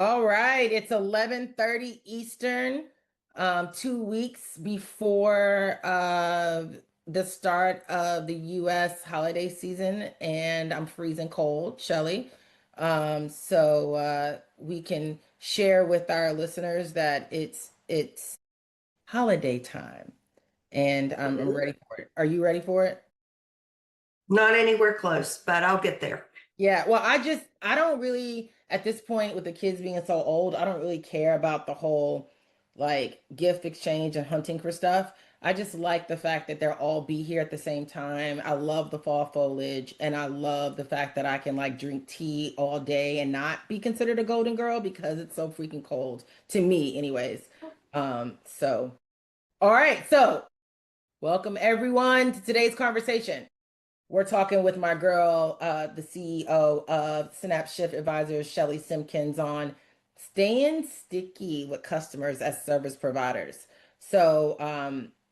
All right, it's 11:30 Eastern, 2 weeks before the start of the US holiday season, and I'm freezing cold, Shelly. So we can share with our listeners that it's holiday time, and I'm Mhm. ready for it. Are you ready for it? Not anywhere close, but I'll get there. Yeah, well, I don't really, at this point with the kids being so old, I don't really care about the whole like gift exchange and hunting for stuff. I just like the fact that they'll all be here at the same time. I love the fall foliage, and I love the fact that I can like drink tea all day and not be considered a golden girl because it's so freaking cold to me anyways. So all right, so welcome everyone to today's conversation. We're talking with my girl, the CEO of Shapeshift Advisors, Shelly Simpkins, on staying sticky with customers as service providers. So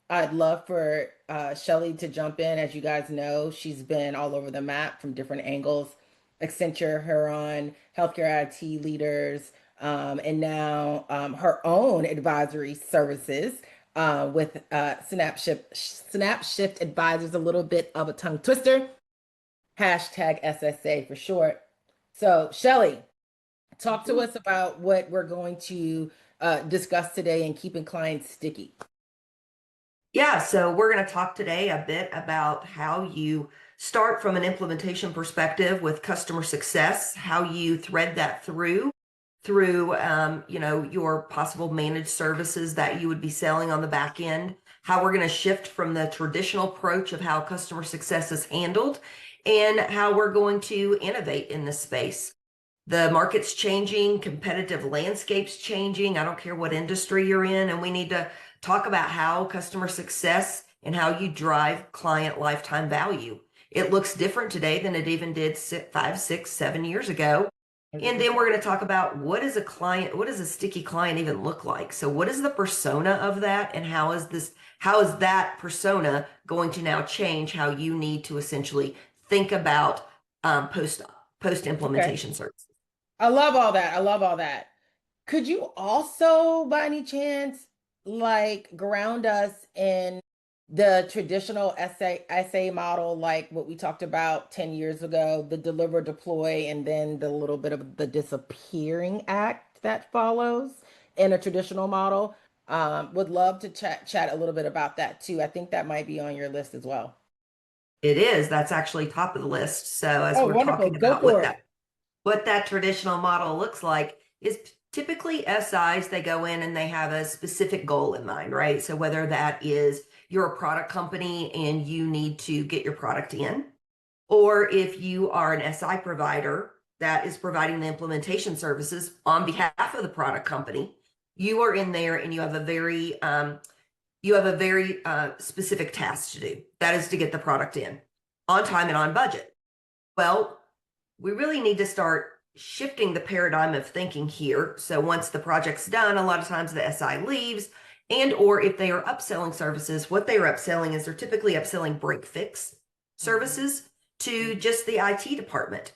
I'd love for Shelly to jump in. As you guys know, she's been all over the map from different angles. Accenture, her on healthcare IT leaders, and now her own advisory services with Snapshift Advisors, a little bit of a tongue twister, hashtag SSA for short. So, Shelly, talk to us about what we're going to discuss today in keeping clients sticky. Yeah, so we're going to talk today a bit about how you start from an implementation perspective with customer success, how you thread that through your possible managed services that you would be selling on the back end, how we're going to shift from the traditional approach of how customer success is handled, and how we're going to innovate in this space. The market's changing, competitive landscape's changing. I don't care what industry you're in, and we need to talk about how customer success and how you drive client lifetime value. It looks different today than it even did 5, 6, 7 years ago. And then 100%. we're going to talk about what does a sticky client even look like? So what is the persona of that, and how is that persona going to now change how you need to essentially think about post Okay. implementation services? I love all that. I love all that. Could you also, by any chance, like ground us in the traditional SA model, like what we talked about 10 years ago, the deliver, deploy, and then the little bit of the disappearing act that follows in a traditional model? Would love to chat a little bit about that too. I think that might be on your list as well. It is. That's actually top of the list. So as Oh, we're wonderful. talking Go about for it. what that traditional model looks like is typically SIs, they go in and they have a specific goal in mind, right? So whether that is you're a product company and you need to get your product in, or if you are an SI provider that is providing the implementation services on behalf of the product company, you are in there and you have a very specific task to do. That is to get the product in on time and on budget. Well, we really need to start shifting the paradigm of thinking here. So once the project's done, a lot of times the SI leaves, and or if they are upselling services, what they are upselling is they're typically upselling break fix Mhm. services to just the IT department.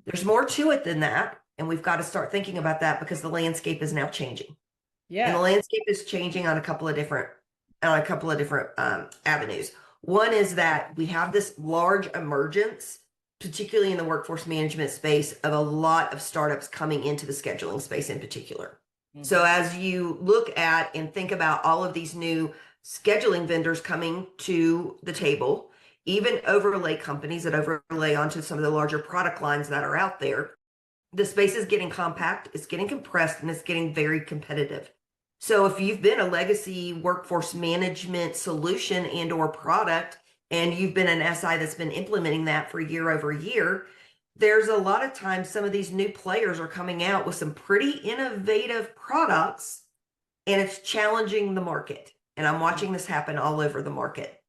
There's more to it than that, and we've got to start thinking about that because the landscape is now changing. And the Yeah. landscape is changing on a couple of different avenues. One is that we have this large emergence, particularly in the workforce management space, of a lot of startups coming into the scheduling space in particular. So Hmm. as you look at and think about all of these new scheduling vendors coming to the table, even overlay companies that overlay onto some of the larger product lines that are out there, the space is getting compact, it's getting compressed, and it's getting very competitive. So if you've been a legacy workforce management solution and or product, and you've been an SI that's been implementing that for year over year, there's a lot of times some of these new players are coming out with some pretty innovative products, and it's challenging the market. And I'm watching this happen all over the market.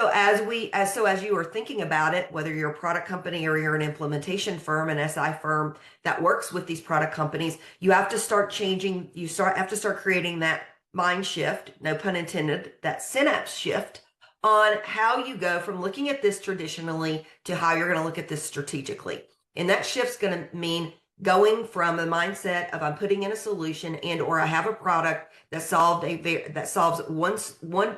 So as you are thinking about it, whether you're a product company or you're an implementation firm, an SI firm that works with these product companies, you have to start changing, have to start creating that mind shift, no pun intended, that synapse shift on how you go from looking at this traditionally to how you're going to look at this strategically. And that shift's going to mean going from the mindset of I'm putting in a solution and or I have a product that solves one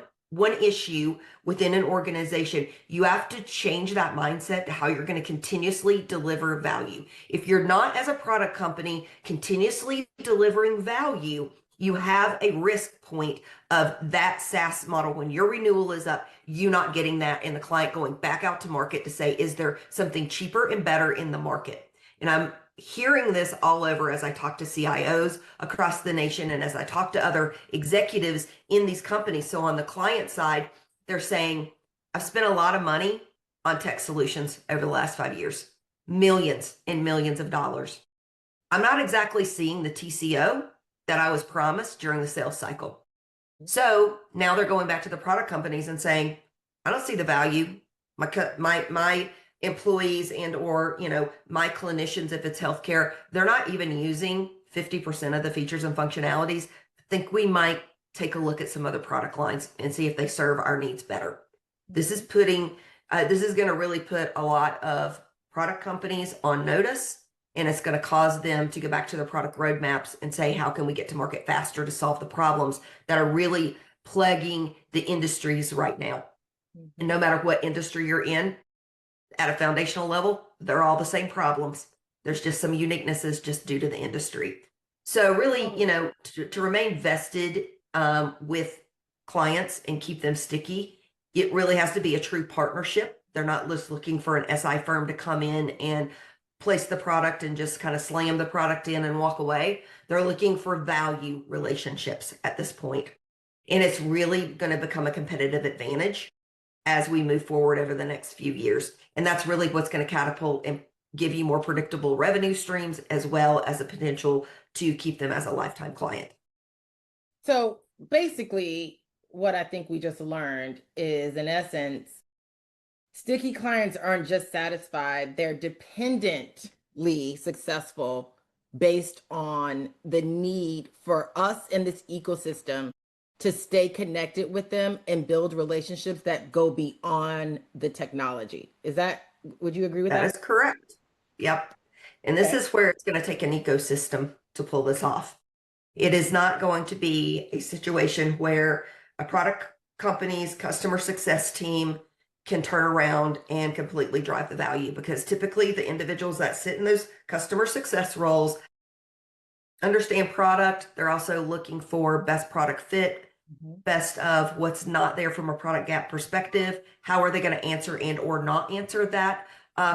issue within an organization. You have to change that mindset to how you're going to continuously deliver value. If you're not, as a product company, continuously delivering value, you have a risk point of that SaaS model when your renewal is up, you not getting that, and the client going back out to market to say, is there something cheaper and better in the market? And I'm hearing this all over as I talk to CIOs across the nation and as I talk to other executives in these companies. So on the client side, they're saying, I've spent a lot of money on tech solutions over the last 5 years, millions and millions of dollars. I'm not exactly seeing the TCO that I was promised during the sales cycle. So now they're going back to the product companies and saying, I don't see the value. My employees and or, my clinicians, if it's healthcare, they're not even using 50% of the features and functionalities. I think we might take a look at some other product lines and see if they serve our needs better. This is going to really put a lot of product companies on notice, and it's going to cause them to go back to their product roadmaps and say, how can we get to market faster to solve the problems that are really plaguing the industries right now? And no matter what industry you're in, at a foundational level, they're all the same problems. There's just some uniquenesses just due to the industry. So really, to remain vested with clients and keep them sticky, it really has to be a true partnership. They're not just looking for an SI firm to come in and place the product and just kind of slam the product in and walk away. They're looking for value relationships at this point. And it's really going to become a competitive advantage as we move forward over the next few years. And that's really what's going to catapult and give you more predictable revenue streams, as well as a potential to keep them as a lifetime client. So basically, what I think we just learned is, in essence, sticky clients aren't just satisfied, they're dependently successful based on the need for us in this ecosystem to stay connected with them and build relationships that go beyond the technology. Would you agree with that? That is correct. Yep. And this is where it's going to take an ecosystem to pull this off. It is not going to be a situation where a product company's customer success team can turn around and completely drive the value, because typically the individuals that sit in those customer success roles understand product. They're also looking for best product fit, best of what's not there from a product gap perspective. How are they going to answer and or not answer that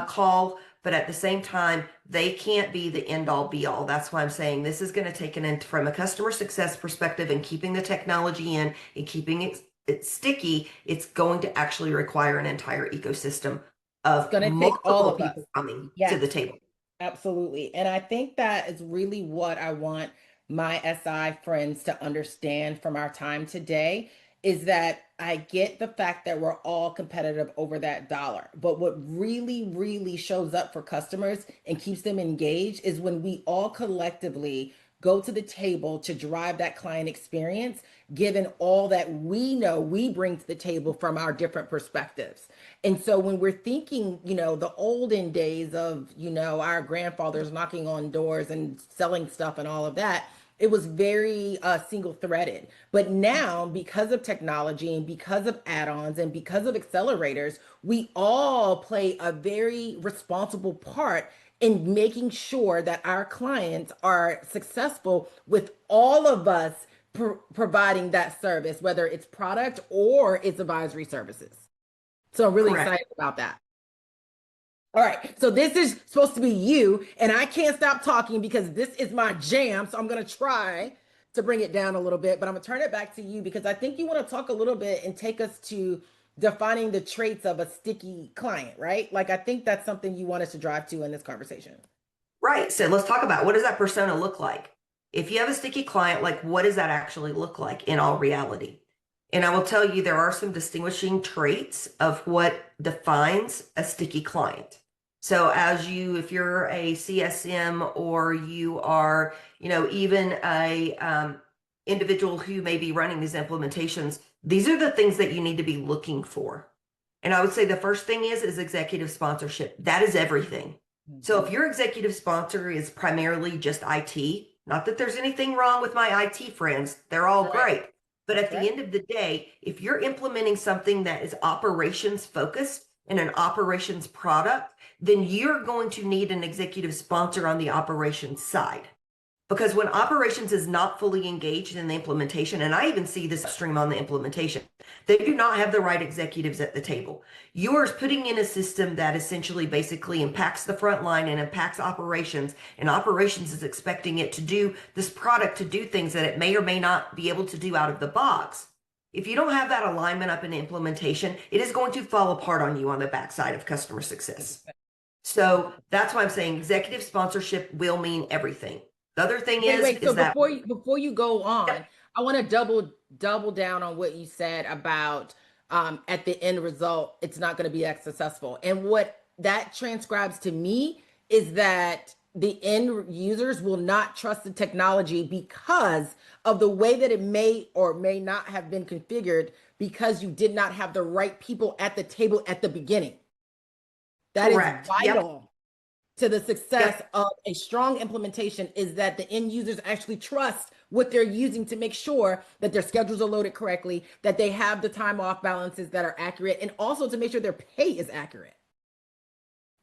call? But at the same time, they can't be the end all be all. That's why I'm saying this is going to take it from a customer success perspective and keeping the technology in and keeping it sticky. It's going to actually require an entire ecosystem of multiple people coming to the table. Absolutely. And I think that is really what I want my SI friends to understand from our time today, is that I get the fact that we're all competitive over that dollar. But what really, really shows up for customers and keeps them engaged is when we all collectively go to the table to drive that client experience, given all that we know we bring to the table from our different perspectives. And so when we're thinking, the olden days of, our grandfathers knocking on doors and selling stuff and all of that, it was very single threaded. But now, because of technology and because of add-ons and because of accelerators, we all play a very responsible part in making sure that our clients are successful with all of us providing that service, whether it's product or it's advisory services. So I'm really excited about that. All right, so this is supposed to be you, and I can't stop talking because this is my jam. So I'm going to try to bring it down a little bit, but I'm going to turn it back to you because I think you want to talk a little bit and take us to defining the traits of a sticky client, right? Like, I think that's something you want us to drive to in this conversation. Right. So let's talk about, what does that persona look like? If you have a sticky client, like, what does that actually look like in all reality? And I will tell you, there are some distinguishing traits of what defines a sticky client. So if you're a CSM, or you are, even a individual who may be running these implementations, these are the things that you need to be looking for. And I would say the first thing is executive sponsorship. That is everything. So Mhm. if your executive sponsor is primarily just IT, not that there's anything wrong with my IT friends, they're That's all right. great. But That's at the right. end of the day, if you're implementing something that is operations focused and an operations product, then you're going to need an executive sponsor on the operations side. Because when operations is not fully engaged in the implementation, and I even see this upstream on the implementation, they do not have the right executives at the table. Yours putting in a system that essentially basically impacts the front line and impacts operations, and operations is expecting it to do this product to do things that it may or may not be able to do out of the box. If you don't have that alignment up in implementation, it is going to fall apart on you on the backside of customer success. So that's why I'm saying executive sponsorship will mean everything. The other thing Wait. So is that, before you go on, yep, I want to double down on what you said about at the end result, it's not going to be as successful. And what that transcribes to me is that the end users will not trust the technology because of the way that it may or may not have been configured because you did not have the right people at the table at the beginning. That is correct. Yep, vital to the success yep, of a strong implementation is that the end users actually trust what they're using to make sure that their schedules are loaded correctly, that they have the time off balances that are accurate, and also to make sure their pay is accurate.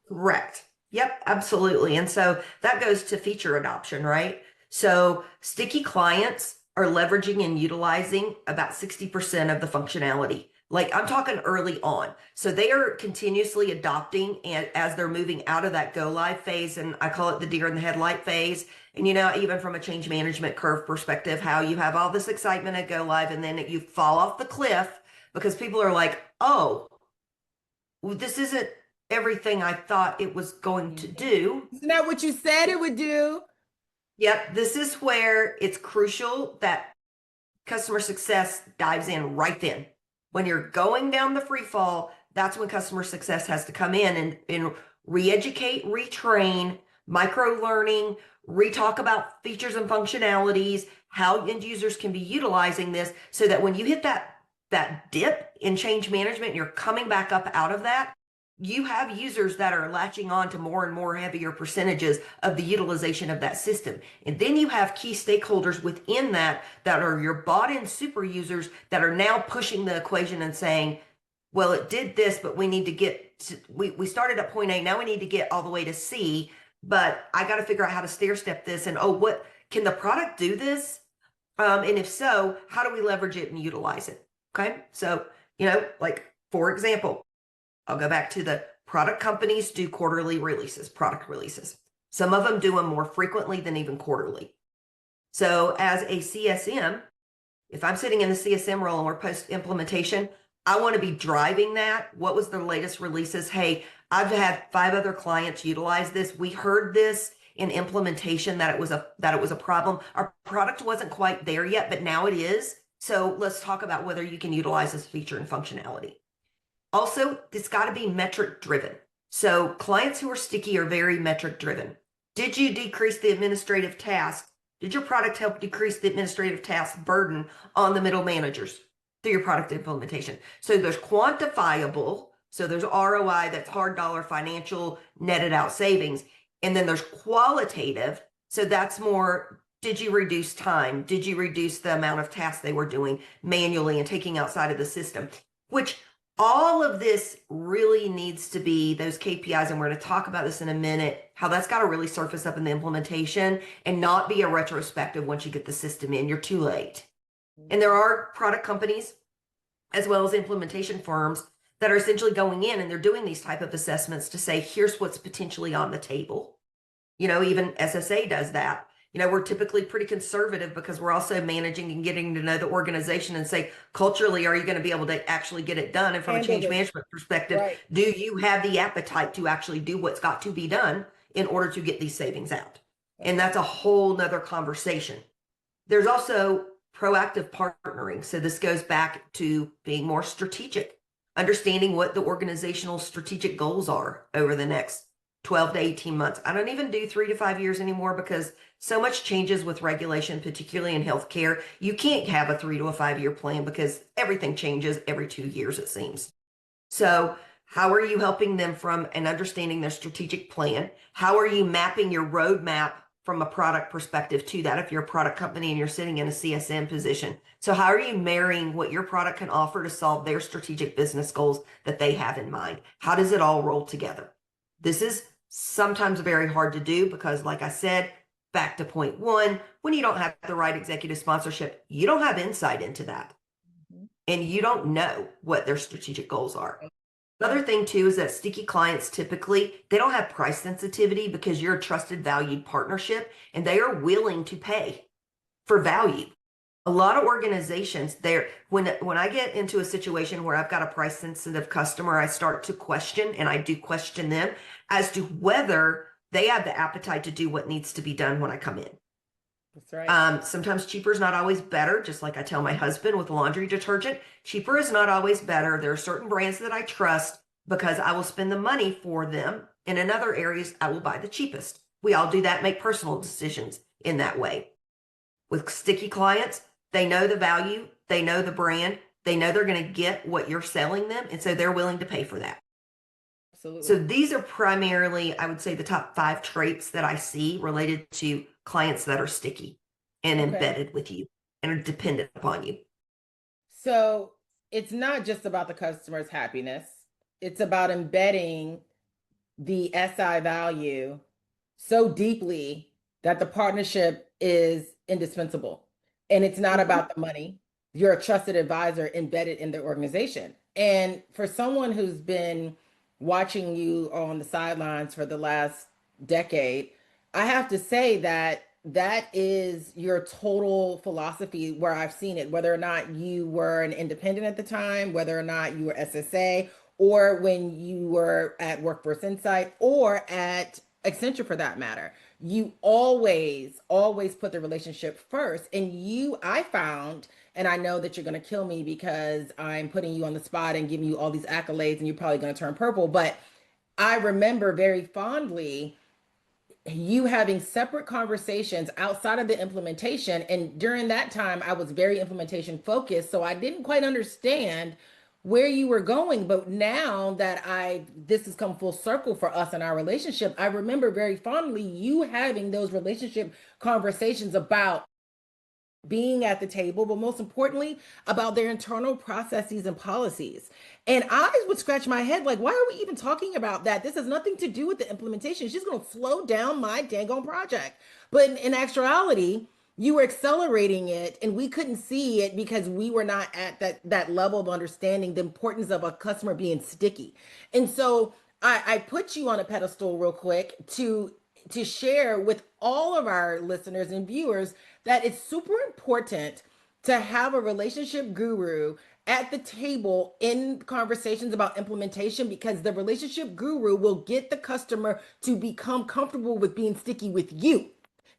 correct. Yep, absolutely. And so that goes to feature adoption, right? So sticky clients are leveraging and utilizing about 60% of the functionality. Like I'm talking early on. So they are continuously adopting and as they're moving out of that go live phase, and I call it the deer in the headlight phase. And even from a change management curve perspective, how you have all this excitement at go live and then you fall off the cliff because people are like, oh, well, this isn't everything I thought it was going to Mhm. do. Isn't that what you said it would do? Yep, this is where it's crucial that customer success dives in right then. When you're going down the free fall, that's when customer success has to come in and re-educate, retrain, micro learning, re-talk about features and functionalities, how end users can be utilizing this so that when you hit that dip in change management, you're coming back up out of that, you have users that are latching on to more and more heavier percentages of the utilization of that system. And then you have key stakeholders within that are your bought in super users that are now pushing the equation and saying, well, it did this, but we need to we started at point A, now we need to get all the way to C, but I got to figure out how to stair step this. And oh, what can the product do this? And if so, how do we leverage it and utilize it? Okay. So, like for example, I'll go back to the product companies do quarterly releases, product releases. Some of them do them more frequently than even quarterly. So as a CSM, if I'm sitting in the CSM role and we're post implementation, I want to be driving that. What was the latest releases? Hey, I've had 5 other clients utilize this. We heard this in implementation that it was a problem. Our product wasn't quite there yet, but now it is. So let's talk about whether you can utilize this feature and functionality. Also, it's got to be metric driven. So clients who are sticky are very metric driven. Did you decrease the administrative task? Did your product help decrease the administrative task burden on the middle managers through your product implementation? So there's quantifiable. So there's ROI, that's hard dollar financial netted out savings. And then there's qualitative. So that's more, did you reduce time? Did you reduce the amount of tasks they were doing manually and taking outside of the system? Which all of this really needs to be those KPIs, and we're going to talk about this in a minute, how that's got to really surface up in the implementation and not be a retrospective once you get the system in. You're too late. And there are product companies as well as implementation firms that are essentially going in and they're doing these type of assessments to say, here's what's potentially on the table. Even SSA does that. We're typically pretty conservative because we're also managing and getting to know the organization and say, culturally, are you going to be able to actually get it done? And from a Handle change this. management perspective, Right. do you have the appetite to actually do what's got to be done in order to get these savings out? That's And right. that's a whole nother conversation. There's also proactive partnering. So this goes back to being more strategic, understanding what the organizational strategic goals are over the next 12 to 18 months. I don't even do 3 to 5 years anymore because so much changes with regulation, particularly in healthcare. You can't have a 3 to 5 year plan because everything changes every 2 years, it seems. So How are you helping them from and understanding their strategic plan? How are you mapping your roadmap from a product perspective to that if you're a product company and you're sitting in a CSM position? So how are you marrying what your product can offer to solve their strategic business goals that they have in mind? How does it all roll together? This is sometimes very hard to do because, like I said, back to point one, when you don't have the right executive sponsorship, you don't have insight into that Mhm. and you don't know what their strategic goals are. Yeah. Another thing too is that sticky clients typically they don't have price sensitivity because you're a trusted valued partnership and they are willing to pay for value. A lot of organizations there when I get into a situation where I've got a price sensitive customer, I start to question and I do question them as to whether they have the appetite to do what needs to be done when I come in. That's right. Sometimes cheaper is not always better. Just like I tell my husband with laundry detergent, cheaper is not always better. There are certain brands that I trust because I will spend the money for them. And in other areas, I will buy the cheapest. We all do that, make personal decisions in that way. With sticky clients, they know the value, they know the brand, they know they're going to get what you're selling them. And so they're willing to pay for that. So Absolutely. these are primarily, I would say, the top 5 traits that I see related to clients that are sticky and Okay. embedded with you and are dependent upon you. So it's not just about the customer's happiness. It's about embedding the SI value so deeply that the partnership is indispensable. And it's not Mhm. about the money. You're a trusted advisor embedded in the organization. And for someone who's been watching you on the sidelines for the last decade, I have to say that that is your total philosophy where I've seen it, whether or not you were an independent at the time, whether or not you were SSA, or when you were at Workforce Insight or at Accenture for that matter. You always put the relationship first. And I found, and I know that you're going to kill me because I'm putting you on the spot and giving you all these accolades and you're probably going to turn purple, but I remember very fondly you having separate conversations outside of the implementation. And during that time, I was very implementation focused. So I didn't quite understand where you were going. But now that this has come full circle for us in our relationship, I remember very fondly you having those relationship conversations about being at the table, but most importantly, about their internal processes and policies. And I would scratch my head like, why are we even talking about that? This has nothing to do with the implementation. She's going to slow down my dang on project. But in actuality, you were accelerating it and we couldn't see it because we were not at that level of understanding the importance of a customer being sticky. And so I put you on a pedestal real quick to share with all of our listeners and viewers that it's super important to have a relationship guru at the table in conversations about implementation because the relationship guru will get the customer to become comfortable with being sticky with you.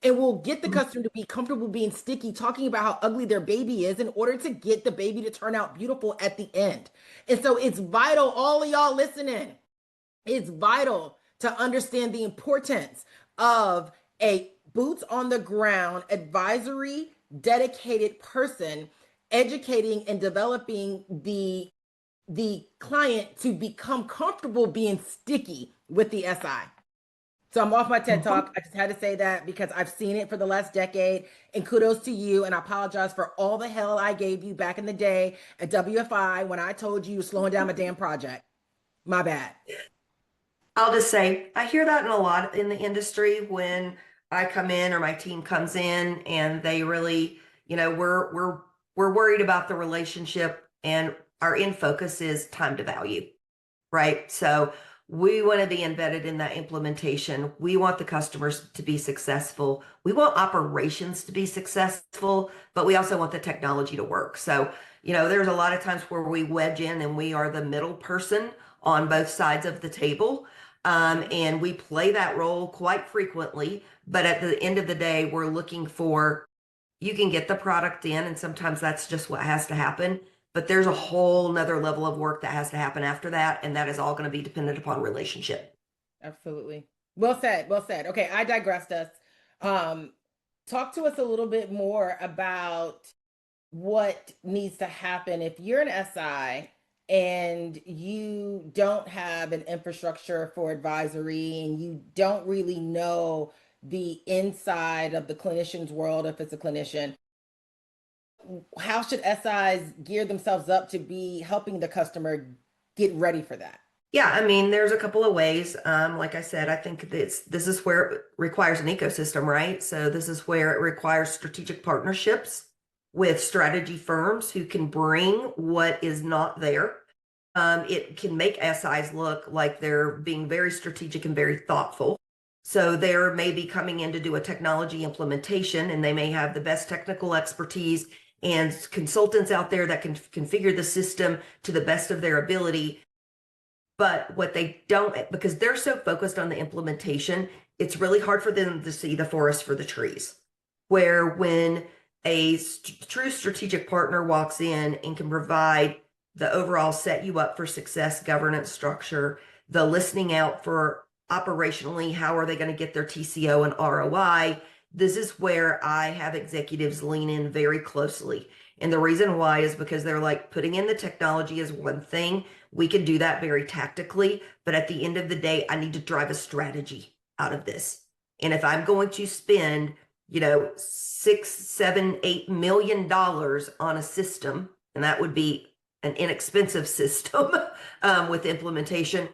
And will get the customer to be comfortable being sticky, talking about how ugly their baby is in order to get the baby to turn out beautiful at the end. And so it's vital, all of y'all listening, it's vital to understand the importance of a boots on the ground advisory dedicated person educating and developing the client to become comfortable being sticky with the SI. So I'm off my TED Mhm. talk. I just had to say that because I've seen it for the last decade. And kudos to you. And I apologize for all the hell I gave you back in the day at WFI when I told you slowing down my damn project. My bad. I'll just say I hear that in a lot in the industry when I come in or my team comes in and they really, we're worried about the relationship and our in focus is time to value, right? So we want to be embedded in that implementation. We want the customers to be successful. We want operations to be successful, but we also want the technology to work. So, there's a lot of times where we wedge in and we are the middle person on both sides of the table. And we play that role quite frequently. But at the end of the day, we're looking for you can get the product in, and sometimes that's just what has to happen. But there's a whole nother level of work that has to happen after that, and that is all going to be dependent upon relationship. Absolutely. Well said. Well said. Okay, I digressed us. Um, talk to us a little bit more about what needs to happen if you're an SI and you don't have an infrastructure for advisory and you don't really know the inside of the clinician's world, if it's a clinician, how should SIs gear themselves up to be helping the customer get ready for that? Yeah, I mean, there's a couple of ways. Like I said, I think this is where it requires an ecosystem, right? So this is where it requires strategic partnerships with strategy firms who can bring what is not there. It can make SIs look like they're being very strategic and very thoughtful. So they're maybe coming in to do a technology implementation, and they may have the best technical expertise and consultants out there that can configure the system to the best of their ability. But what they don't, because they're so focused on the implementation, it's really hard for them to see the forest for the trees. Where when a true strategic partner walks in and can provide the overall set you up for success governance structure, the listening out for operationally, how are they going to get their TCO and ROI? This is where I have executives lean in very closely. And the reason why is because they're like, putting in the technology is one thing. We can do that very tactically. But at the end of the day, I need to drive a strategy out of this. And if I'm going to spend, you know, 6, 7, $8 million on a system, and that would be an inexpensive system with implementation,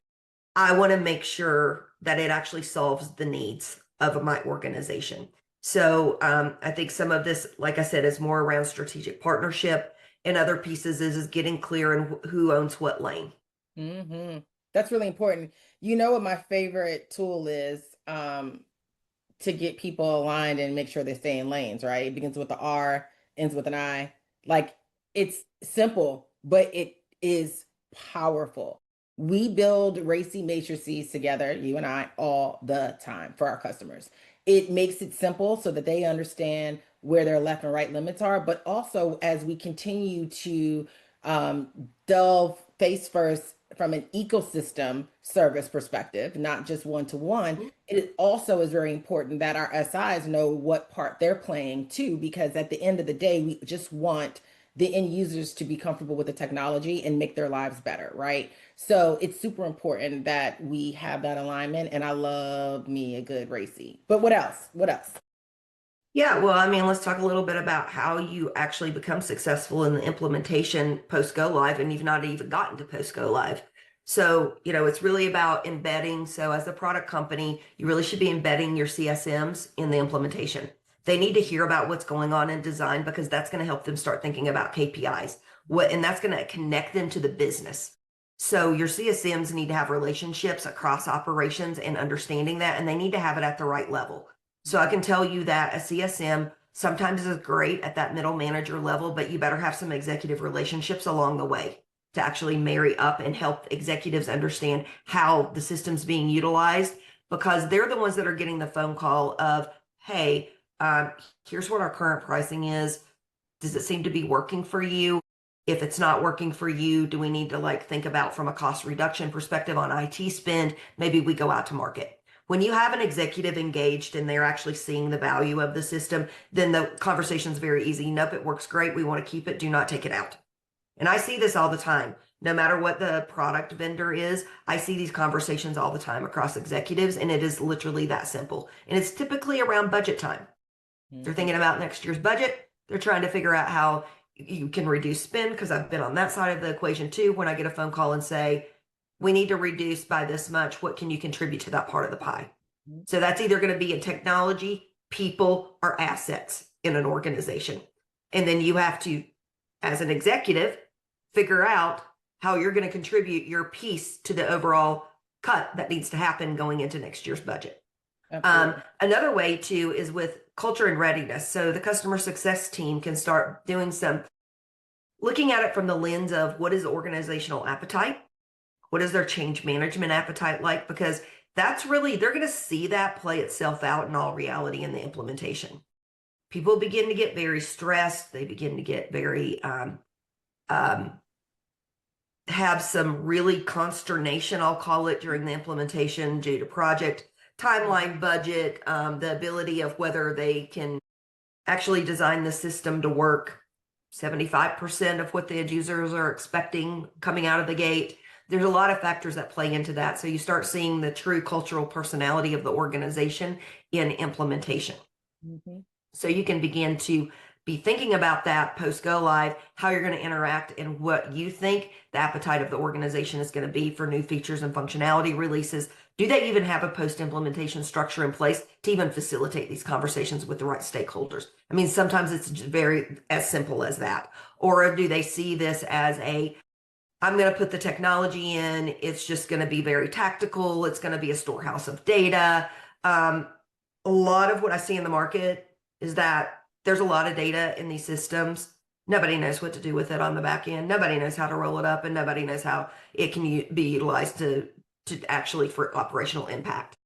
I want to make sure that it actually solves the needs of my organization. So I think some of this, like I said, is more around strategic partnership, and other pieces is getting clear in who owns what lane. Mm-hmm. That's really important. You know what my favorite tool is to get people aligned and make sure they stay in lanes, right? It begins with the R, ends with an I. Like it's simple, but it is powerful. We build racy matrices together, you and I, all the time for our customers. It makes it simple so that they understand where their left and right limits are, but also as we continue to um, delve face first from an ecosystem service perspective, not just one to one, it also is very important that our SIs know what part they're playing too, because at the end of the day, we just want the end users to be comfortable with the technology and make their lives better, right? So it's super important that we have that alignment. And I love me a good racy. But what else? What else? Yeah, well, I mean, let's talk a little bit about how you actually become successful in the implementation post go live, and you've not even gotten to post go live. So, you know, it's really about embedding. So, as a product company, you really should be embedding your CSMs in the implementation. They need to hear about what's going on in design, because that's going to help them start thinking about KPIs. And that's going to connect them to the business. So, your CSMs need to have relationships across operations and understanding that, and they need to have it at the right level. So I can tell you that a CSM sometimes is great at that middle manager level, but you better have some executive relationships along the way to actually marry up and help executives understand how the system's being utilized, because they're the ones that are getting the phone call of, hey, here's what our current pricing is. Does it seem to be working for you? If it's not working for you, do we need to like think about from a cost reduction perspective on IT spend? Maybe we go out to market. When you have an executive engaged and they're actually seeing the value of the system, then the conversation is very easy. Nope, it works great. We want to keep it. Do not take it out. And I see this all the time. No matter what the product vendor is, I see these conversations all the time across executives, and it is literally that simple. And it's typically around budget time. They're Mhm. thinking about next year's budget. They're trying to figure out how you can reduce spend, because I've been on that side of the equation too. When I get a phone call and say, we need to reduce by this much, what can you contribute to that part of the pie? So that's either going to be in technology, people, or assets in an organization. And then you have to, as an executive, figure out how you're going to contribute your piece to the overall cut that needs to happen going into next year's budget. Absolutely. Another way too is with culture and readiness. So the customer success team can start doing some looking at it from the lens of what is organizational appetite? What is their change management appetite like? Because that's really, they're going to see that play itself out in all reality in the implementation. People begin to get very stressed. They begin to get very, um, have some really consternation, I'll call it, during the implementation due to project timeline, budget, the ability of whether they can actually design the system to work. 75% of what the end users are expecting coming out of the gate. There's a lot of factors that play into that. So you start seeing the true cultural personality of the organization in implementation. Mm-hmm. So you can begin to be thinking about that post go live, how you're going to interact, and what you think the appetite of the organization is going to be for new features and functionality releases. Do they even have a post implementation structure in place to even facilitate these conversations with the right stakeholders? I mean, sometimes it's very as simple as that. Or do they see this as I'm going to put the technology in, it's just going to be very tactical, it's going to be a storehouse of data. A lot of what I see in the market is that there's a lot of data in these systems. Nobody knows what to do with it on the back end. Nobody knows how to roll it up, and nobody knows how it can be utilized to actually for operational impact.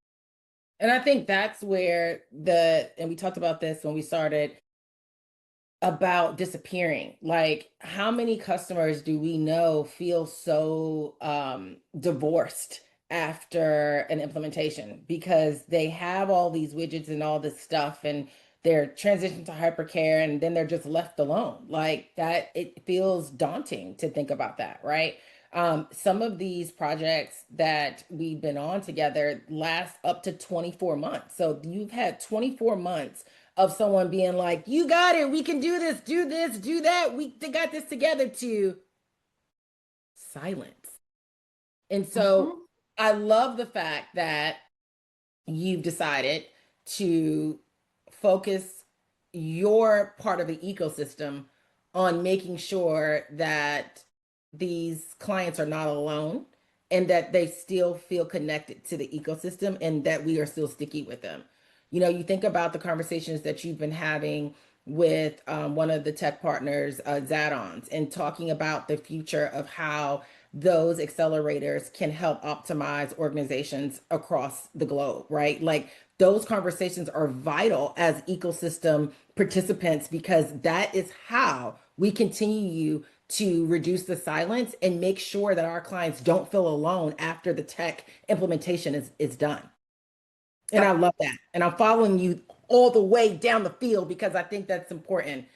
And I think that's where and we talked about this when we started, about disappearing. Like, how many customers do we know feel so divorced after an implementation because they have all these widgets and all this stuff, and they're transitioned to hypercare, and then they're just left alone like that? It feels daunting to think about that, right? Some of these projects that we've been on together last up to 24 months. So you've had 24 months of someone being like, you got it, we can do this, do that, we got this together, to silence. And so Mhm. I love the fact that you've decided to focus your part of the ecosystem on making sure that these clients are not alone, and that they still feel connected to the ecosystem, and that we are still sticky with them. You know, you think about the conversations that you've been having with one of the tech partners, Zadons, and talking about the future of how those accelerators can help optimize organizations across the globe, right? Like, those conversations are vital as ecosystem participants, because that is how we continue to reduce the silence and make sure that our clients don't feel alone after the tech implementation is done. And I Yep. love that. And I'm following you all the way down the field because I think that's important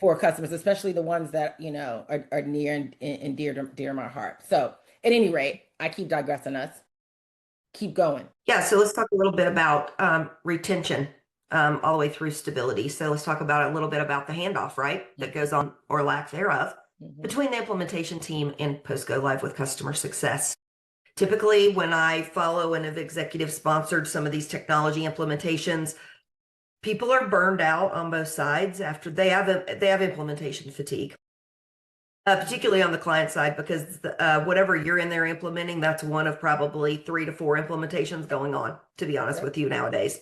for customers, especially the ones that, you know, are near and dear to my heart. So at any rate, I keep digressing us. Keep going. Yeah, so let's talk a little bit about retention all the way through stability. So let's talk about a little bit about the handoff, right? That goes on, or lack thereof, Mhm. between the implementation team and post go live with customer success. Typically, when I follow and have executive sponsored some of these technology implementations, people are burned out on both sides after they have implementation fatigue. Particularly on the client side, because whatever you're in there implementing, that's one of probably 3 to 4 implementations going on, to be honest Yep. with you nowadays.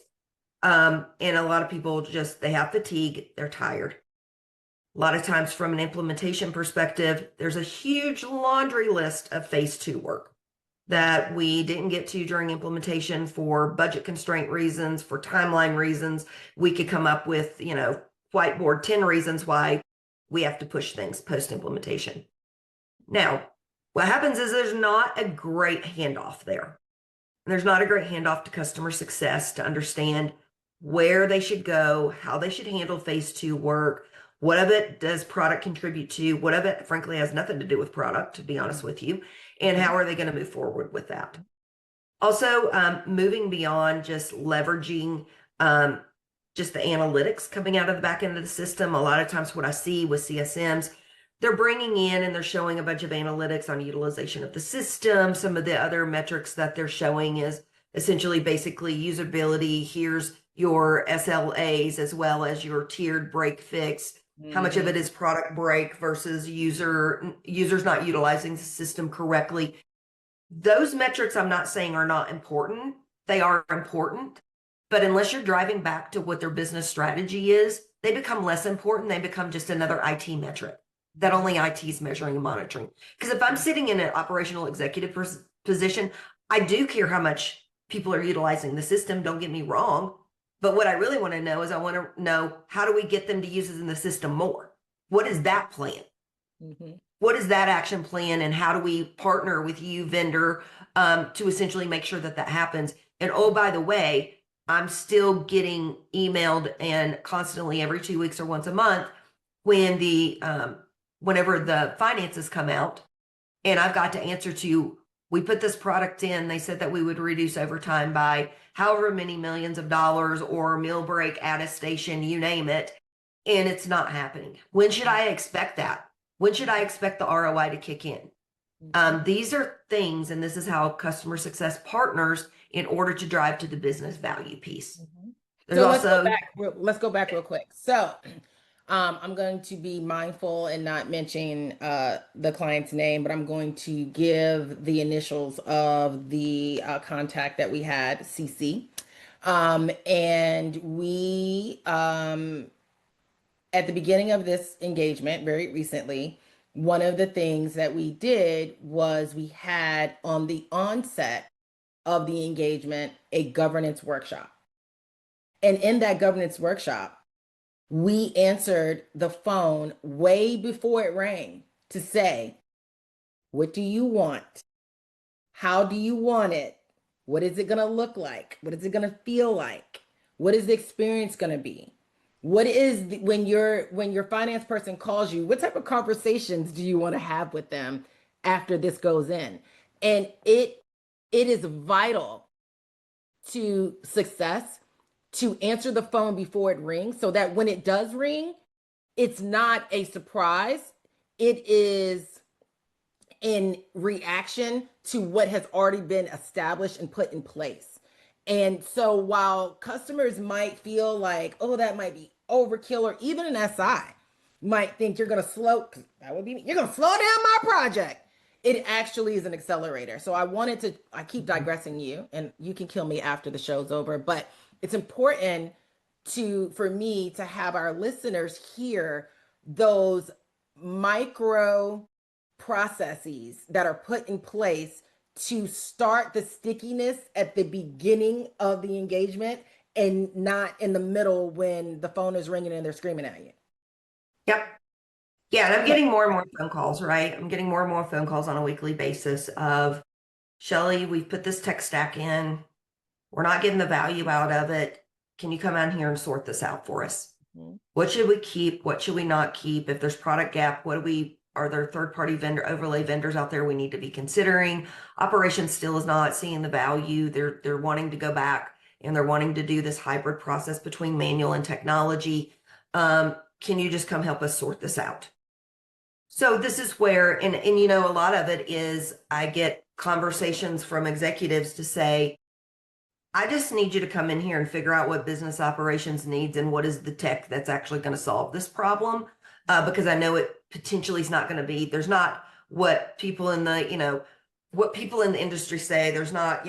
And a lot of people just, they have fatigue, they're tired. A lot of times from an implementation perspective, there's a huge laundry list of phase 2 work that we didn't get to during implementation for budget constraint reasons, for timeline reasons. We could come up with, whiteboard 10 reasons why we have to push things post implementation. Now, what happens is there's not a great handoff there. There's not a great handoff to customer success to understand where they should go, how they should handle phase 2 work. What of it does product contribute to? What of it, frankly, has nothing to do with product, to be honest with you? And how are they going to move forward with that? Also, moving beyond just leveraging just the analytics coming out of the back end of the system. A lot of times what I see with CSMs, they're bringing in and they're showing a bunch of analytics on utilization of the system. Some of the other metrics that they're showing is essentially basically usability. Here's your SLAs as well as your tiered break fix. How much of Mhm. it is product break versus users not utilizing the system correctly? Those metrics I'm not saying are not important. They are important. But unless you're driving back to what their business strategy is, they become less important. They become just another IT metric that only IT is measuring and monitoring. Because if I'm sitting in an operational executive position, I do care how much people are utilizing the system. Don't get me wrong. But what I really want to know is I want to know, how do we get them to use it in the system more? What is that plan? Mhm. What is that action plan, and how do we partner with you, vendor, to essentially make sure that that happens? And oh, by the way, I'm still getting emailed and constantly every 2 weeks or once a month when whenever the finances come out and I've got to answer to, we put this product in, they said that we would reduce overtime by however many millions of dollars or meal break at a station, you name it, and it's not happening. When should I expect that? When should I expect the ROI to kick in? These are things, and this is how customer success partners in order to drive to the business value piece. There's So let's go also, back. Let's go back real quick. So, I'm going to be mindful and not mention the client's name, but I'm going to give the initials of the contact that we had, CC. And we, at the beginning of this engagement, very recently, one of the things that we did was we had on the onset of the engagement a governance workshop. And in that governance workshop, we answered the phone way before it rang to say, what do you want? How do you want it? What is it going to look like? What is it going to feel like? What is the experience going to be? What is when your finance person calls you, what type of conversations do you want to have with them after this goes in? And it is vital to success to answer the phone before it rings so that when it does ring, it's not a surprise. It is in reaction to what has already been established and put in place. And so while customers might feel like, oh, that might be overkill, or even an SI might think you're going to you're going to slow down my project. It actually is an accelerator. So I keep digressing you, and you can kill me after the show's over, but it's important for me to have our listeners hear those micro processes that are put in place to start the stickiness at the beginning of the engagement and not in the middle when the phone is ringing and they're screaming at you. yep. Yeah, and I'm getting more and more phone calls, right? I'm getting more and more phone calls on a weekly basis of, Shelly, we've put this tech stack in. We're not getting the value out of it. Can you come out here and sort this out for us? Mm-hmm. What should we keep? What should we not keep? If there's product gap, are there third-party vendor overlay vendors out there we need to be considering? Operations still is not seeing the value. They're wanting to go back and they're wanting to do this hybrid process between manual and technology. Can you just come help us sort this out? So this is where, and a lot of it is I get conversations from executives to say, I just need you to come in here and figure out what business operations needs and what is the tech that's actually going to solve this problem. Because I know it potentially is not going to be, there's not what people in the industry say. There's not,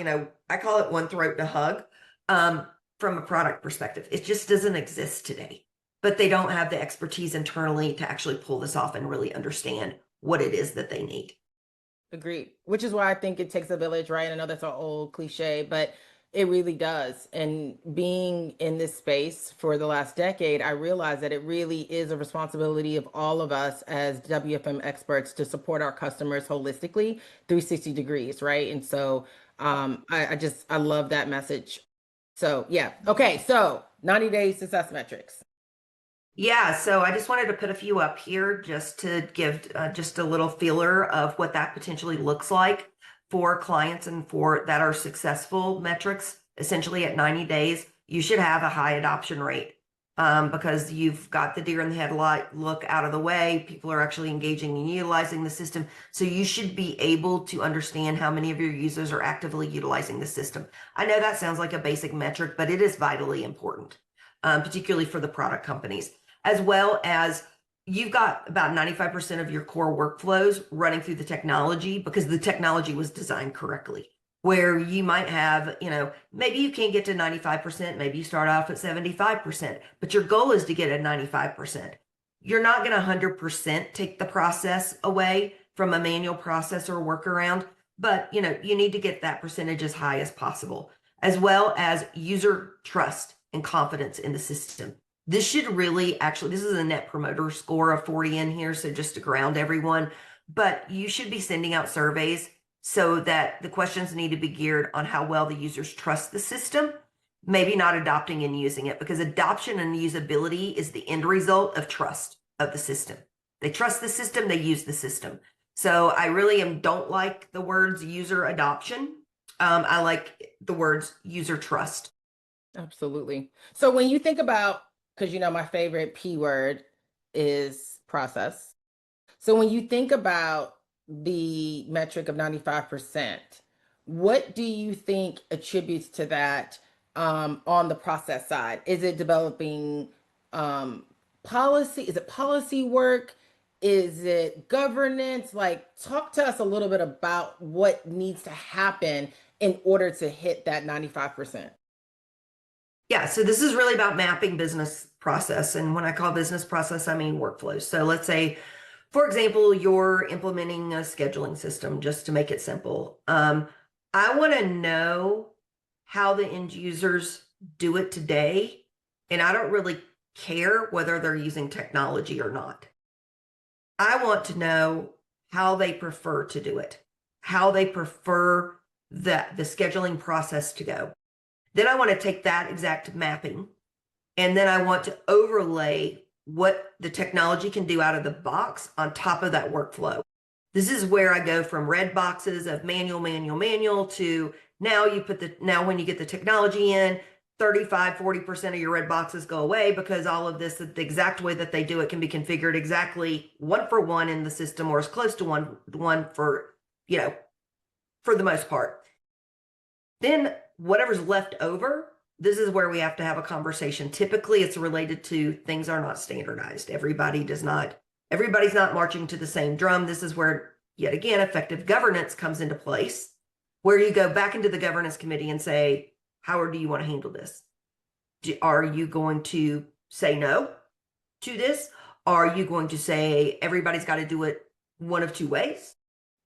I call it one throat to hug from a product perspective. It just doesn't exist today. But they don't have the expertise internally to actually pull this off and really understand what it is that they need. Agreed. Which is why I think it takes a village, right? I know that's an old cliche, but it really does. And being in this space for the last decade, I realized that it really is a responsibility of all of us as WFM experts to support our customers holistically, 360 degrees, right? And so I love that message. So yeah. Okay. So 90-day success metrics. Yeah, so I just wanted to put a few up here just to give just a little feeler of what that potentially looks like for clients and for that are successful metrics. Essentially at 90 days, you should have a high adoption rate because you've got the deer in the headlight look out of the way. People are actually engaging and utilizing the system. So you should be able to understand how many of your users are actively utilizing the system. I know that sounds like a basic metric, but it is vitally important, particularly for the product companies, as well as you've got about 95% of your core workflows running through the technology because the technology was designed correctly. Where you might have, maybe you can't get to 95%, maybe you start off at 75%, but your goal is to get at 95%. You're not going to 100% take the process away from a manual process or workaround, but you need to get that percentage as high as possible, as well as user trust and confidence in the system. This should really this is a net promoter score of 40 in here, so just to ground everyone, but you should be sending out surveys so that the questions need to be geared on how well the users trust the system, maybe not adopting and using it, because adoption and usability is the end result of trust. of the system. They trust the system, they use the system. So I really don't like the words user adoption. I like the words user trust. Absolutely. So when you think about, because my favorite P word is process. So when you think about the metric of 95%, what do you think attributes to that on the process side? Is it developing policy? Is it policy work? Is it governance? Like, talk to us a little bit about what needs to happen in order to hit that 95%. Yeah, so this is really about mapping business process. And when I call business process, I mean workflows. So let's say, for example, you're implementing a scheduling system, just to make it simple. I want to know how the end users do it today. And I don't really care whether they're using technology or not. I want to know how they prefer to do it, how they prefer the scheduling process to go. Then I want to take that exact mapping and then I want to overlay what the technology can do out of the box on top of that workflow. This is where I go from red boxes of manual to now when you get the technology in, 35-40% of your red boxes go away because all of this, the exact way that they do it can be configured exactly one for one in the system or as close to one for, for the most part. Then whatever's left over, this is where we have to have a conversation. Typically, it's related to things are not standardized. Everybody's not marching to the same drum. This is where, yet again, effective governance comes into place, where you go back into the governance committee and say, Howard, do you want to handle this? Are you going to say no to this? Are you going to say everybody's got to do it one of two ways?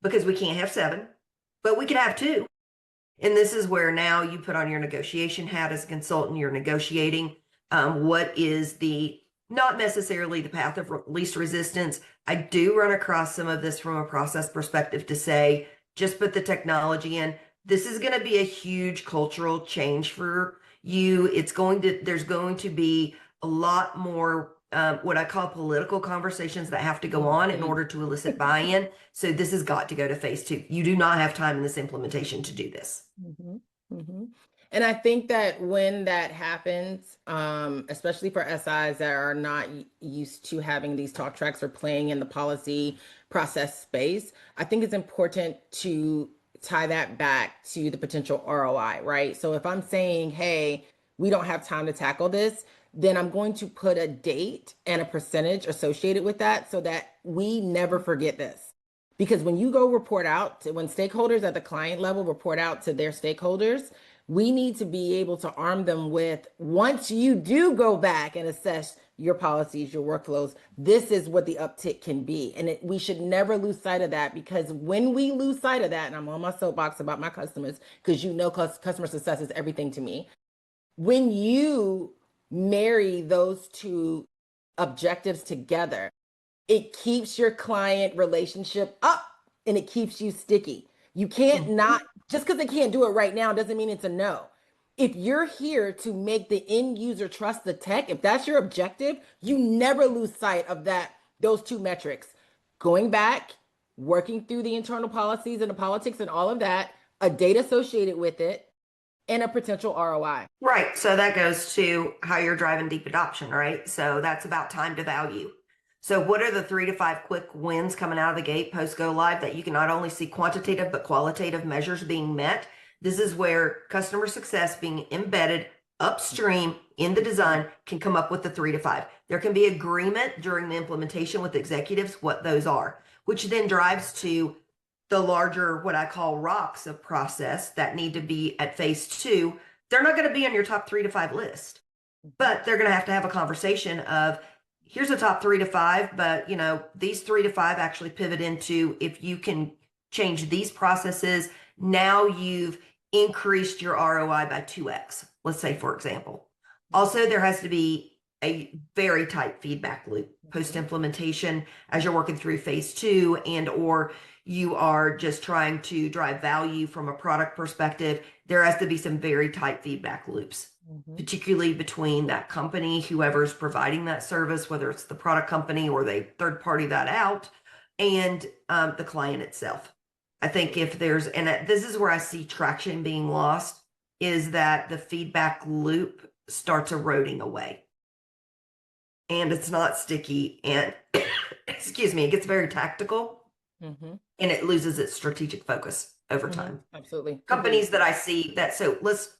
Because we can't have 7, but we could have 2. And this is where now you put on your negotiation hat as a consultant, you're negotiating what is not necessarily the path of least resistance. I do run across some of this from a process perspective to say, just put the technology in. This is going to be a huge cultural change for you. There's going to be a lot more what I call political conversations that have to go on in order to elicit buy-in. So this has got to go to phase 2. You do not have time in this implementation to do this. Mm-hmm. Mm-hmm. And I think that when that happens, especially for SIs that are not used to having these talk tracks or playing in the policy process space, I think it's important to tie that back to the potential ROI, right? So if I'm saying, hey, we don't have time to tackle this, then I'm going to put a date and a percentage associated with that so that we never forget this. Because when you go report out when stakeholders at the client level report out to their stakeholders, we need to be able to arm them with, once you do go back and assess your policies, your workflows, this is what the uptick can be. And we should never lose sight of that, because when we lose sight of that, and I'm on my soapbox about my customers, because customer success is everything to me. When you marry those two objectives together, it keeps your client relationship up and it keeps you sticky. You can't not, just because they can't do it right now doesn't mean it's a no. If you're here to make the end user trust the tech, if that's your objective, you never lose sight of those two metrics. Going back, working through the internal policies and the politics and all of that, a date associated with it, and a potential ROI. Right. So that goes to how you're driving deep adoption, right? So that's about time to value. So what are the 3 to 5 quick wins coming out of the gate post go live that you can not only see quantitative but qualitative measures being met? This is where customer success being embedded upstream in the design can come up with the 3 to 5. There can be agreement during the implementation with executives what those are, which then drives to the larger, what I call rocks of process that need to be at phase 2. They're not going to be on your top 3 to 5 list, but they're going to have a conversation of, here's a top 3 to 5, but these 3 to 5 actually pivot into, if you can change these processes, now you've increased your ROI by 2x, let's say, for example. Also, there has to be a very tight feedback loop post implementation as you're working through phase two, and or you are just trying to drive value from a product perspective. There has to be some very tight feedback loops, particularly between that company, whoever's providing that service, whether it's the product company or they third party that out, and the client itself. I think if there's, and this is where I see traction being lost, is that the feedback loop starts eroding away and it's not sticky, and excuse me, it gets very tactical, and it loses its strategic focus over time. Absolutely. Companies that I see that, so let's,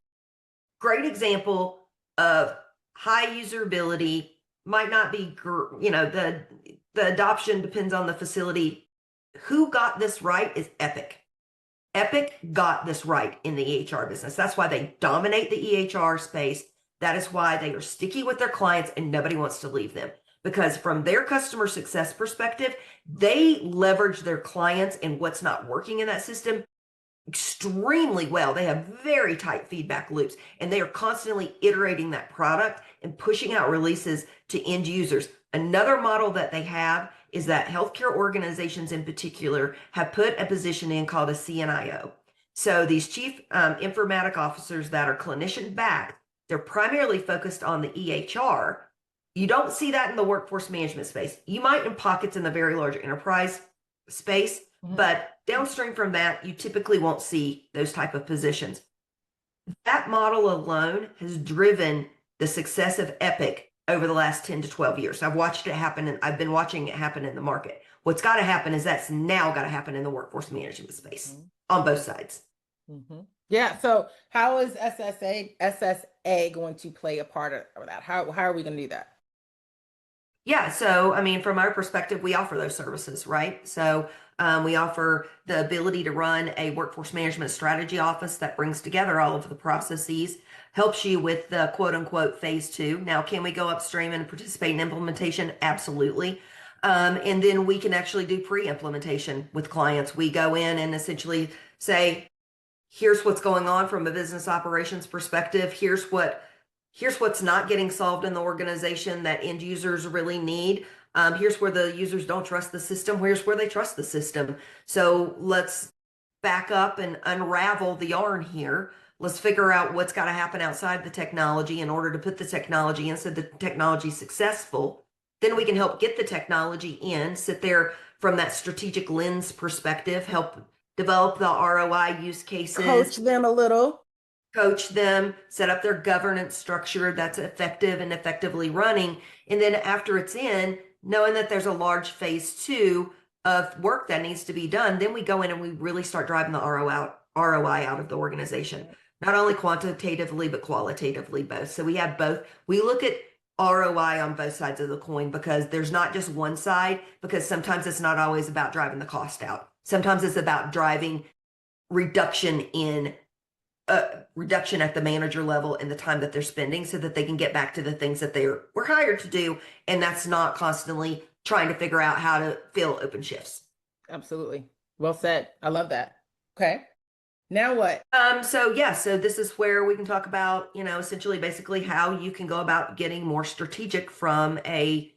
great example of high usability, might not be, the adoption depends on the facility. Who got this right is Epic. Epic got this right in the EHR business. That's why they dominate the EHR space. That is why they are sticky with their clients and nobody wants to leave them. Because from their customer success perspective, they leverage their clients and what's not working in that system extremely well. They have very tight feedback loops and they are constantly iterating that product and pushing out releases to end users. Another model that they have is that healthcare organizations in particular have put a position in called a CNIO. So these chief informatic officers that are clinician backed, they're primarily focused on the EHR. You don't see that in the workforce management space. You might in pockets in the very large enterprise space, but downstream from that, you typically won't see those type of positions. That model alone has driven the success of Epic over the last 10 to 12 years. I've watched it happen, and I've been watching it happen in the market. What's got to happen is that's now got to happen in the workforce management space on both sides. Yeah. So how is SSA going to play a part of that? How are we going to do that? Yeah. So, I mean, from our perspective, we offer those services, right? So we offer the ability to run a workforce management strategy office that brings together all of the processes, helps you with the quote unquote phase two. Now, can we go upstream and participate in implementation? Absolutely. And then we can actually do pre-implementation with clients. We go in and essentially say, here's what's going on from a business operations perspective. Here's what's not getting solved in the organization that end users really need. Here's where the users don't trust the system. Here's where they trust the system. So let's back up and unravel the yarn here. Let's figure out what's got to happen outside the technology in order to put the technology in so the technology is successful. Then we can help get the technology in, sit there from that strategic lens perspective, help develop the ROI use cases. Coach them a little. Coach them, set up their governance structure that's effective and effectively running. And then after it's in, knowing that there's a large phase two of work that needs to be done, then we go in and we really start driving the ROI out of the organization, not only quantitatively, but qualitatively both. So we have both. We look at ROI on both sides of the coin because there's not just one side, because sometimes it's not always about driving the cost out. Sometimes it's about driving reduction at the manager level in the time that they're spending so that they can get back to the things that were hired to do. And that's not constantly trying to figure out how to fill open shifts. Absolutely. Well said. I love that. Okay. Now what? So this is where we can talk about, essentially basically how you can go about getting more strategic from a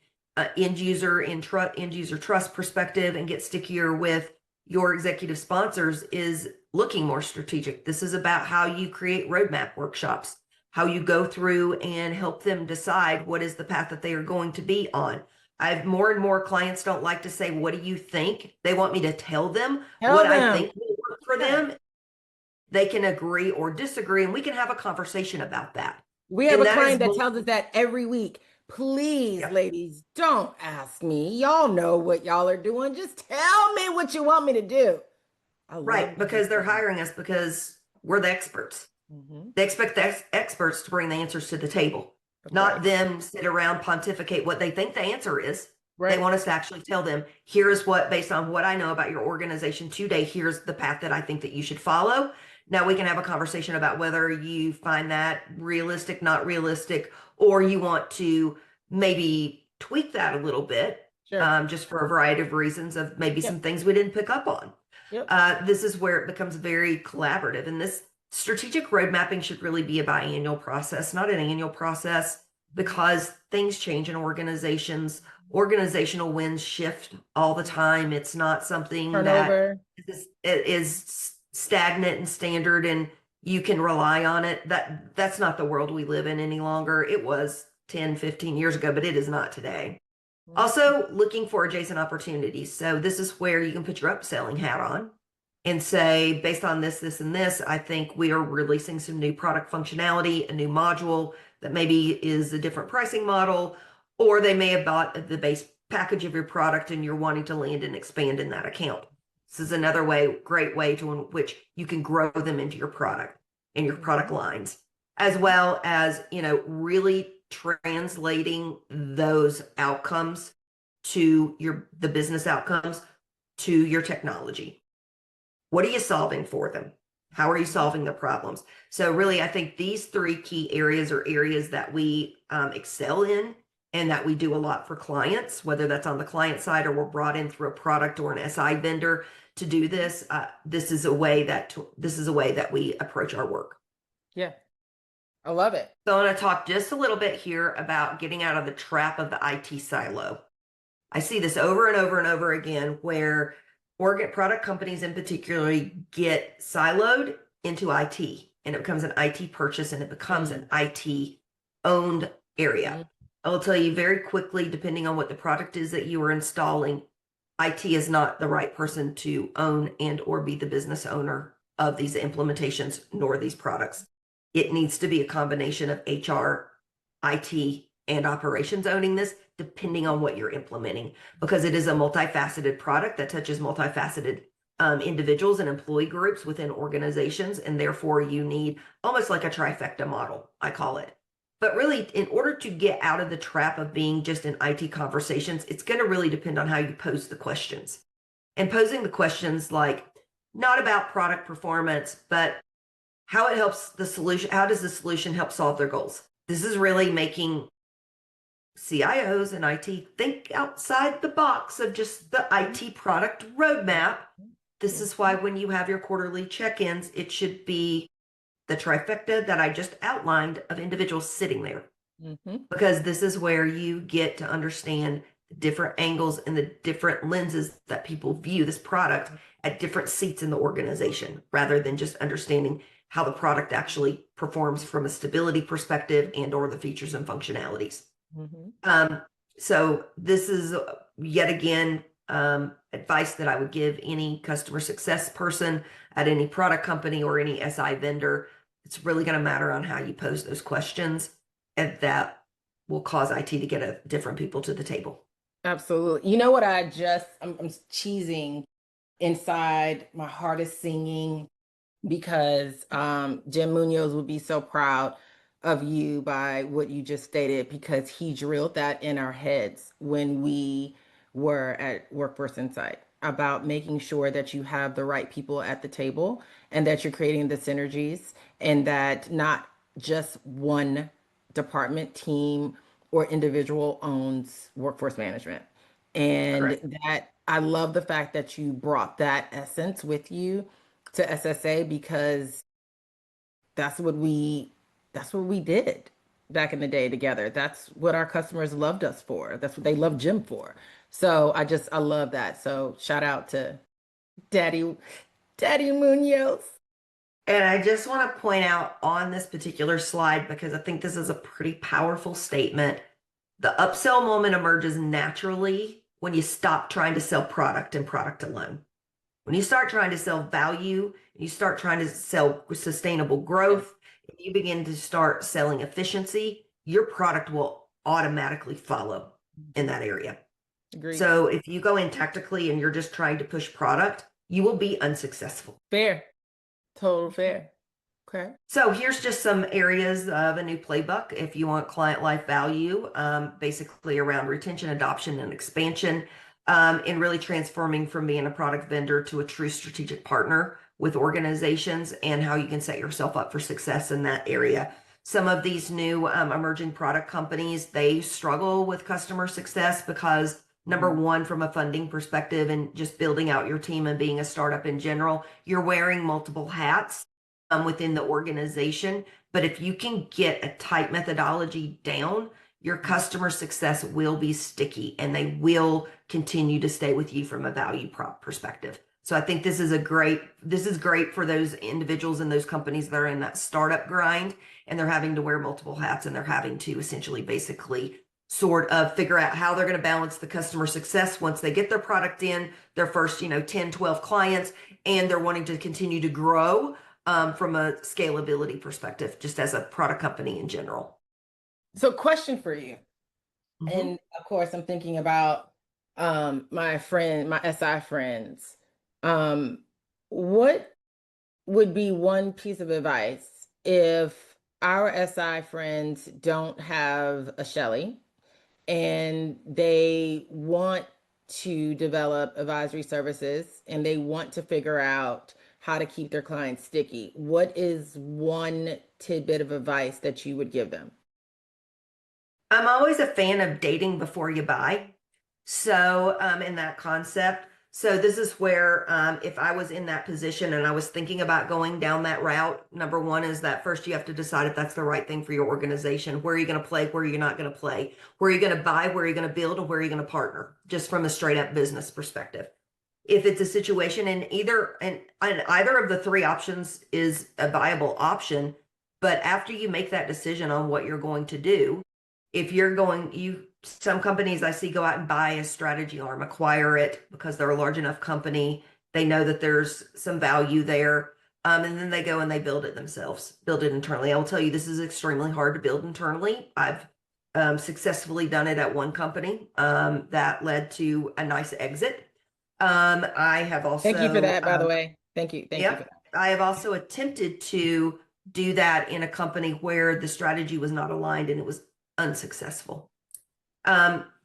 end user trust perspective and get stickier with your executive sponsors is looking more strategic. This is about how you create roadmap workshops, how you go through and help them decide what is the path that they are going to be on. I've more and more clients don't like to say, what do you think? They want me to tell them I think will work for them. They can agree or disagree, and we can have a conversation about that. We have a client that tells us that every week. Please, ladies, don't ask me. Y'all know what y'all are doing. Just tell me what you want me to do. Right, because they're hiring us because we're the experts. They expect the experts to bring the answers to the table, not them sit around pontificate what they think the answer is. Right. They want us to actually tell them, here is what, based on what I know about your organization today, here's the path that I think that you should follow. Now we can have a conversation about whether you find that realistic, not realistic, or you want to maybe tweak that a little bit, just for a variety of reasons of maybe some things we didn't pick up on. This is where it becomes very collaborative. And this strategic road mapping should really be a biannual process, not an annual process. because things change in organizations. Organizational wins shift all the time. It's not something that Turnover. is stagnant and standard and you can rely on it. That's not the world we live in any longer. It was 10, 15 years ago, but it is not today. Also, looking for adjacent opportunities. So this is where you can put your upselling hat on and say, based on this, this, and this, I think we are releasing some new product functionality, a new module that maybe is a different pricing model, or they may have bought the base package of your product and you're wanting to land and expand in that account. This is another great way to in which you can grow them into your product and your product lines, as well as, really translating those outcomes to the business outcomes to your technology. What are you solving for them? How are you solving the problems? So really, I think these three key areas are areas that we excel in and that we do a lot for clients, whether that's on the client side or we're brought in through a product or an SI vendor to do this. This is a way that we approach our work. Yeah, I love it. So I want to talk just a little bit here about getting out of the trap of the IT silo. I see this over and over and over again where product companies in particular get siloed into IT and it becomes an IT purchase and it becomes an IT owned area. I will tell you very quickly, depending on what the product is that you are installing, IT is not the right person to own and or be the business owner of these implementations nor these products. It needs to be a combination of HR, IT, and operations owning this, depending on what you're implementing, because it is a multifaceted product that touches multifaceted individuals and employee groups within organizations. And therefore you need almost like a trifecta model, I call it. But really, in order to get out of the trap of being just in IT conversations, it's going to really depend on how you pose the questions. And posing the questions like, not about product performance, but how it helps the solution. How does the solution help solve their goals? This is really making CIOs and IT think outside the box of just the IT product roadmap. This is why when you have your quarterly check-ins, it should be the trifecta that I just outlined of individuals sitting there. Because this is where you get to understand the different angles and the different lenses that people view this product at different seats in the organization, rather than just understanding how the product actually performs from a stability perspective and or the features and functionalities. So this is yet again advice that I would give any customer success person at any product company or any SI vendor. It's really going to matter on how you pose those questions, and that will cause IT to get different people to the table. Absolutely. You know what I'm cheesing inside. My heart is singing because Jim Munoz would be so proud of you by what you just stated, because he drilled that in our heads when we were at Workforce Insight about making sure that you have the right people at the table and that you're creating the synergies, and that not just one department, team, or individual owns workforce management. And that I love the fact that you brought that essence with you to SSA, because that's what we did back in the day together. That's what our customers loved us for. That's what they loved Jim for. So I love that. So shout out to Daddy Munoz. And I just want to point out on this particular slide, because I think this is a pretty powerful statement. The upsell moment emerges naturally when you stop trying to sell product and product alone. When you start trying to sell value, you start trying to sell sustainable growth, and you begin to start selling efficiency, your product will automatically follow in that area. Agreed. So if you go in tactically and you're just trying to push product, you will be unsuccessful. Fair. Total fair. Okay. So here's just some areas of a new playbook if you want client life value, basically around retention, adoption, and expansion, and really transforming from being a product vendor to a true strategic partner with organizations, and how you can set yourself up for success in that area. Some of these new emerging product companies, they struggle with customer success because number one, from a funding perspective and just building out your team and being a startup in general, you're wearing multiple hats within the organization. But if you can get a tight methodology down, your customer success will be sticky and they will continue to stay with you from a value prop perspective. So I think this is great for those individuals and those companies that are in that startup grind and they're having to wear multiple hats and they're having to essentially basically sort of figure out how they're going to balance the customer success once they get their product in their first, 10, 12 clients, and they're wanting to continue to grow from a scalability perspective, just as a product company in general. So, question for you. Mm-hmm. And of course, I'm thinking about my SI friends. What would be one piece of advice if our SI friends don't have a Shelly and they want to develop advisory services and they want to figure out how to keep their clients sticky? What is one tidbit of advice that you would give them? I'm always a fan of dating before you buy. So, in that concept, so this is where, if I was in that position and I was thinking about going down that route, number one is that first you have to decide if that's the right thing for your organization. Where are you going to play? Where are you not going to play? Where are you going to buy? Where are you going to build? And where are you going to partner? Just from a straight up business perspective. If it's a situation in either of the three options is a viable option, but after you make that decision on what you're going to do, if you're going, some companies I see go out and buy a strategy arm, acquire it because they're a large enough company. They know that there's some value there. And then they go and they build it themselves, build it internally. I will tell you, this is extremely hard to build internally. I've successfully done it at one company that led to a nice exit. I have Thank you for also, that, by the way. Thank you. Thank you for yep, I have also attempted to do that in a company where the strategy was not aligned and it was unsuccessful.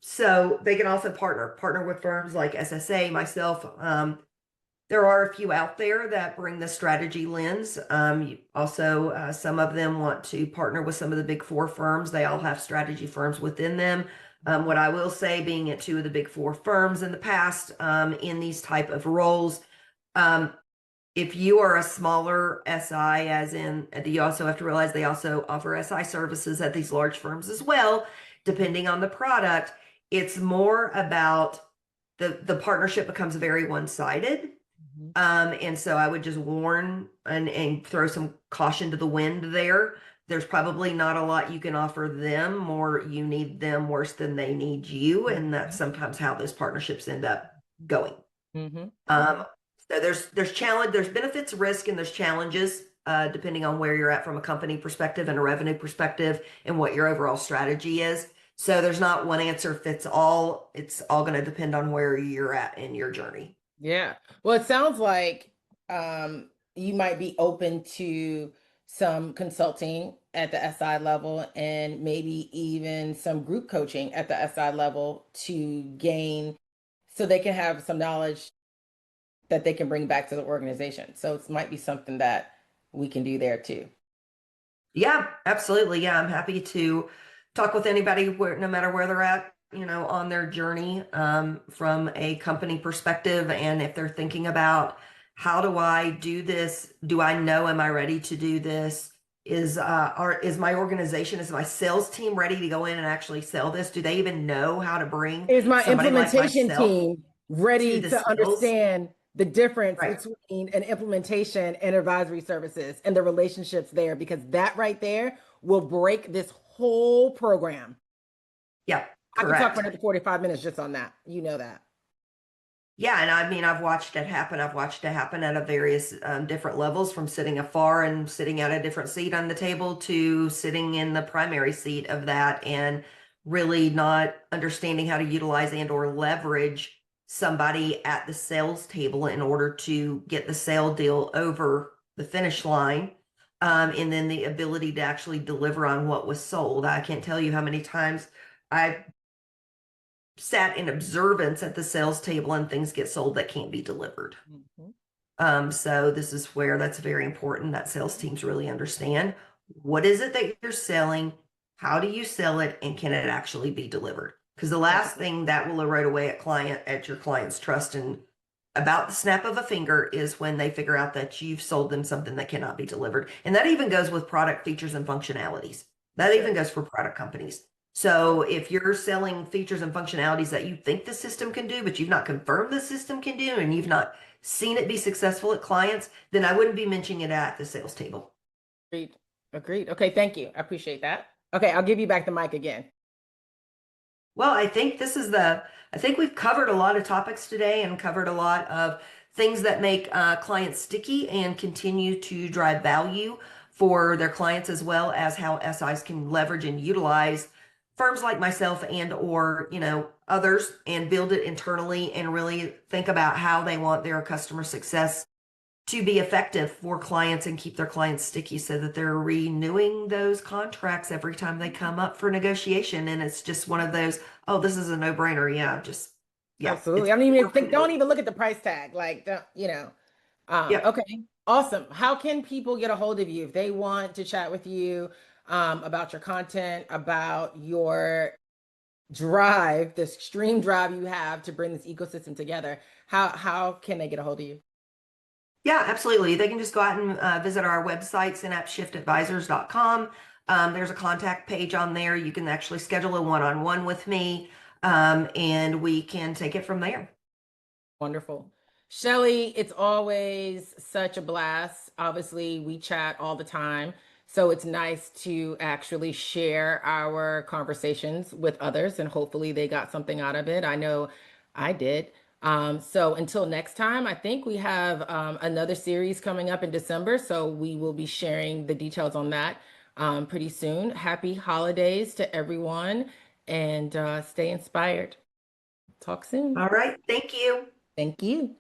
So they can also partner with firms like SSA, myself. There are a few out there that bring the strategy lens. Also, some of them want to partner with some of the big four firms. They all have strategy firms within them. What I will say, being at two of the big four firms in the past, in these type of roles, if you are a smaller SI, as in, you also have to realize they also offer SI services at these large firms as well, depending on the product. It's more about the partnership becomes very one-sided. And so I would just warn and throw some caution to the wind there. There's probably not a lot you can offer them, more you need them worse than they need you. And that's sometimes how those partnerships end up going. Mm-hmm. So there's benefits, risk, and there's challenges, depending on where you're at from a company perspective and a revenue perspective and what your overall strategy is. So there's not one answer fits all. It's all going to depend on where you're at in your journey. Yeah. Well, it sounds like you might be open to some consulting at the SI level and maybe even some group coaching at the SI level to gain so they can have some knowledge that they can bring back to the organization. So it might be something that we can do there too. Yeah, absolutely. Yeah, I'm happy to talk with anybody no matter where they're at, on their journey, from a company perspective. And if they're thinking about how do I do this? Do I know, am I ready to do this? Is my organization, is my sales team ready to go in and actually sell this? Do they even know how to bring Is my somebody like implementation myself team to ready the to sales? understand the difference Right. between an implementation and advisory services and the relationships there? Because that right there will break this whole program. Yeah, I could talk for correct. another 45 minutes just on that. You know that. Yeah, and I mean, I've watched it happen. I've watched it happen at a various different levels, from sitting afar and sitting at a different seat on the table to sitting in the primary seat of that, and really not understanding how to utilize and or leverage somebody at the sales table in order to get the sale deal over the finish line. And then the ability to actually deliver on what was sold. I can't tell you how many times I sat in observance at the sales table and things get sold that can't be delivered. Mm-hmm. So this is where that's very important that sales teams really understand what is it that you're selling, how do you sell it, and can it actually be delivered? Because the last thing that will erode away at your client's trust and about the snap of a finger is when they figure out that you've sold them something that cannot be delivered. And that even goes with product features and functionalities. That even goes for product companies. So if you're selling features and functionalities that you think the system can do, but you've not confirmed the system can do, and you've not seen it be successful at clients, then I wouldn't be mentioning it at the sales table. Agreed. Agreed. Okay, thank you. I appreciate that. Okay, I'll give you back the mic again. Well, I think we've covered a lot of topics today and covered a lot of things that make clients sticky and continue to drive value for their clients, as well as how SIs can leverage and utilize firms like myself and or, others, and build it internally and really think about how they want their customer success to be effective for clients and keep their clients sticky so that they're renewing those contracts every time they come up for negotiation. And it's just one of those, oh, this is a no-brainer. Yeah, it's Absolutely. I don't even worth think, don't it. even look at the price tag. Like, Yep. okay, awesome. How can people get a hold of you if they want to chat with you about your content, about your drive, this extreme drive you have to bring this ecosystem together? How can they get a hold of you? Yeah, absolutely. They can just go out and visit our website, synapshiftadvisors.com. There's a contact page on there. You can actually schedule a one-on-one with me, and we can take it from there. Wonderful. Shelly, it's always such a blast. Obviously, we chat all the time. So it's nice to actually share our conversations with others, and hopefully they got something out of it. I know I did. So until next time, I think we have another series coming up in December. So we will be sharing the details on that pretty soon. Happy holidays to everyone, and stay inspired. Talk soon. All right. Thank you. Thank you.